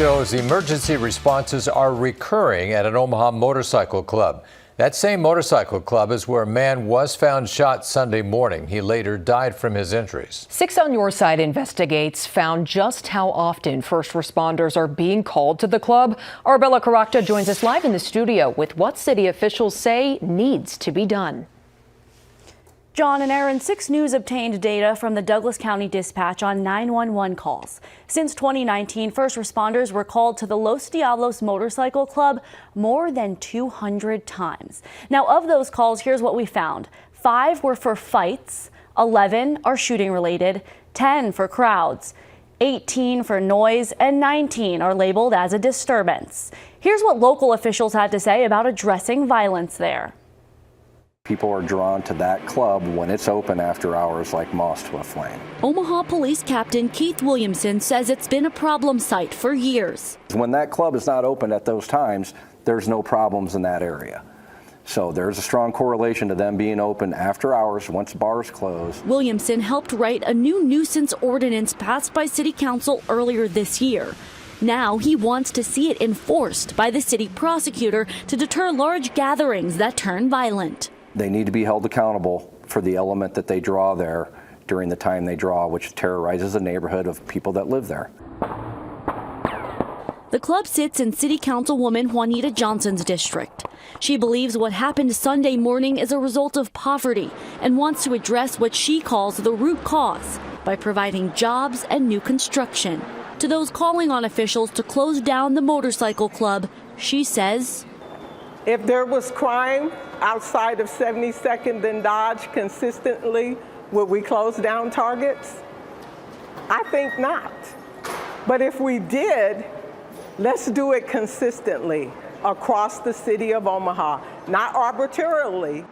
Shows emergency responses are recurring at an Omaha motorcycle club. That same motorcycle club is where a man was found shot Sunday morning. He later died from his injuries. 6 on Your Side investigates found just how often first responders are being called to the club. Arbella Caracta joins us live in the studio with what city officials say needs to be done. John and Aaron, 6 News obtained data from the Douglas County Dispatch on 911 calls. Since 2019, first responders were called to the Los Diablos Motorcycle Club more than 200 times. Now, of those calls, here's what we found. 5 were for fights, 11 are shooting related, 10 for crowds, 18 for noise, and 19 are labeled as a disturbance. Here's what local officials had to say about addressing violence there. People are drawn to that club when it's open after hours like moss to a flame. Omaha Police Captain Keith Williamson says it's been a problem site for years. When that club is not open at those times, there's no problems in that area. So there's a strong correlation to them being open after hours once bars close. Williamson helped write a new nuisance ordinance passed by City Council earlier this year. Now he wants to see it enforced by the city prosecutor to deter large gatherings that turn violent. They need to be held accountable for the element that they draw there during the time they draw, which terrorizes the neighborhood of people that live there. The club sits in City Councilwoman Juanita Johnson's district. She believes what happened Sunday morning is a result of poverty and wants to address what she calls the root cause by providing jobs and new construction. To those calling on officials to close down the motorcycle club, she says, if there was crime outside of 72nd and Dodge consistently, would we close down Targets? I think not. But if we did, let's do it consistently across the city of Omaha, not arbitrarily.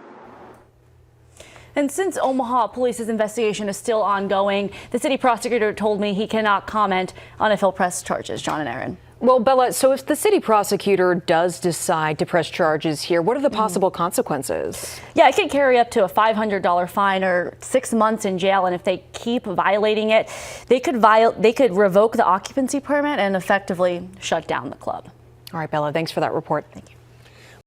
And since Omaha Police's investigation is still ongoing, the city prosecutor told me he cannot comment on if he'll press charges. John and Aaron. Well, Bella, so if the city prosecutor does decide to press charges here, what are the possible consequences? Yeah, it could carry up to a $500 fine or 6 months in jail. And if they keep violating it, they could revoke the occupancy permit and effectively shut down the club. All right, Bella, thanks for that report. Thank you.